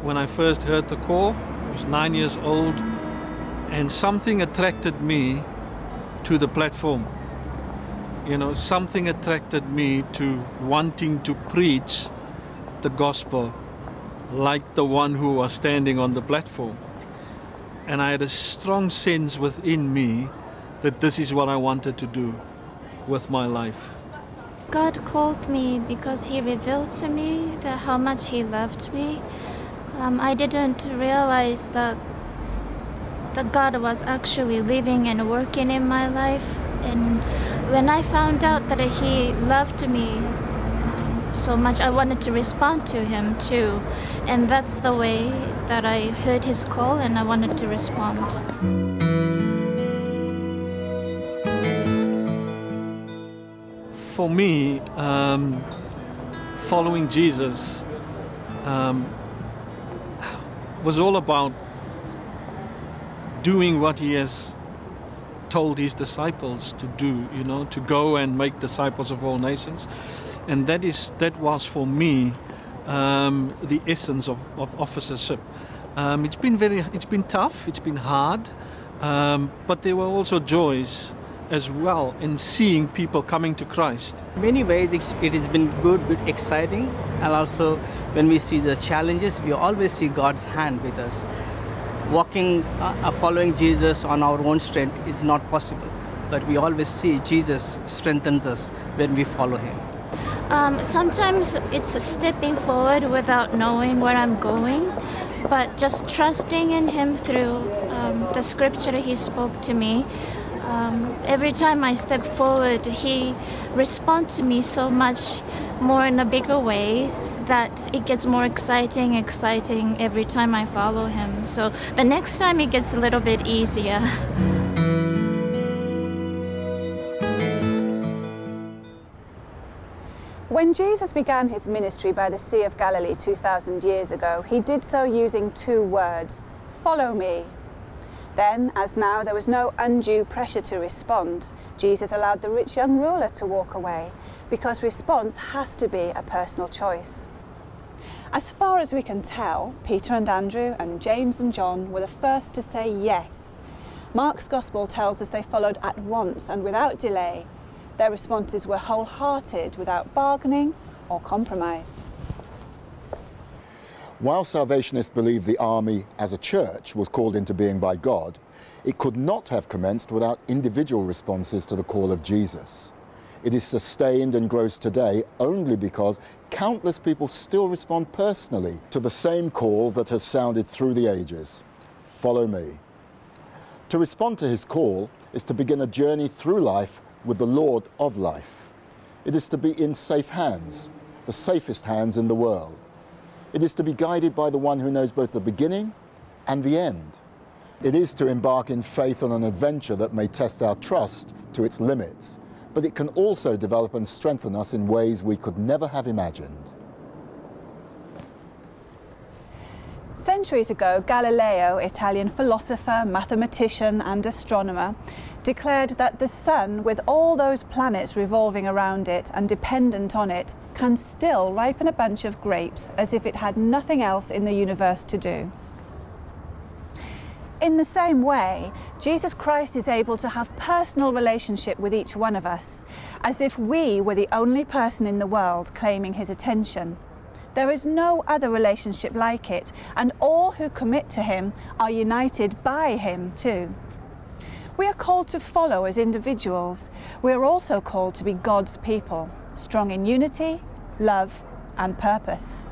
when I first heard the call. I was 9 years old, and something attracted me to the platform. Something attracted me to wanting to preach the gospel like the one who was standing on the platform. And I had a strong sense within me that this is what I wanted to do with my life. God called me because He revealed to me how much He loved me. I didn't realize that God was actually living and working in my life. And when I found out that He loved me so much, I wanted to respond to Him too. And that's the way that I heard His call, and I wanted to respond. For me, following Jesus was all about doing what He has told His disciples to do, to go and make disciples of all nations. And that was for me the essence of officership. It's been tough, it's been hard, but there were also joys as well in seeing people coming to Christ. In many ways it has been good, exciting, and also when we see the challenges, we always see God's hand with us. Walking, following Jesus on our own strength is not possible, but we always see Jesus strengthens us when we follow Him. Sometimes it's stepping forward without knowing where I'm going, but just trusting in Him through the scripture He spoke to me. Every time I step forward, He responds to me so much more in a bigger ways that it gets more exciting every time I follow Him. So the next time it gets a little bit easier. When Jesus began His ministry by the Sea of Galilee 2,000 years ago, He did so using two words: follow me. Then, as now, there was no undue pressure to respond. Jesus allowed the rich young ruler to walk away, because response has to be a personal choice. As far as we can tell, Peter and Andrew and James and John were the first to say yes. Mark's Gospel tells us they followed at once and without delay. Their responses were wholehearted, without bargaining or compromise. While salvationists believe the army as a church was called into being by God, it could not have commenced without individual responses to the call of Jesus. It is sustained and grows today only because countless people still respond personally to the same call that has sounded through the ages: follow me. To respond to His call is to begin a journey through life with the Lord of life. It is to be in safe hands, the safest hands in the world. It is to be guided by the one who knows both the beginning and the end. It is to embark in faith on an adventure that may test our trust to its limits, but it can also develop and strengthen us in ways we could never have imagined. Centuries ago, Galileo, Italian philosopher, mathematician and astronomer, declared that the sun, with all those planets revolving around it and dependent on it, can still ripen a bunch of grapes as if it had nothing else in the universe to do. In the same way, Jesus Christ is able to have personal relationship with each one of us, as if we were the only person in the world claiming His attention. There is no other relationship like it, and all who commit to Him are united by Him too. We are called to follow as individuals. We are also called to be God's people, strong in unity, love and purpose.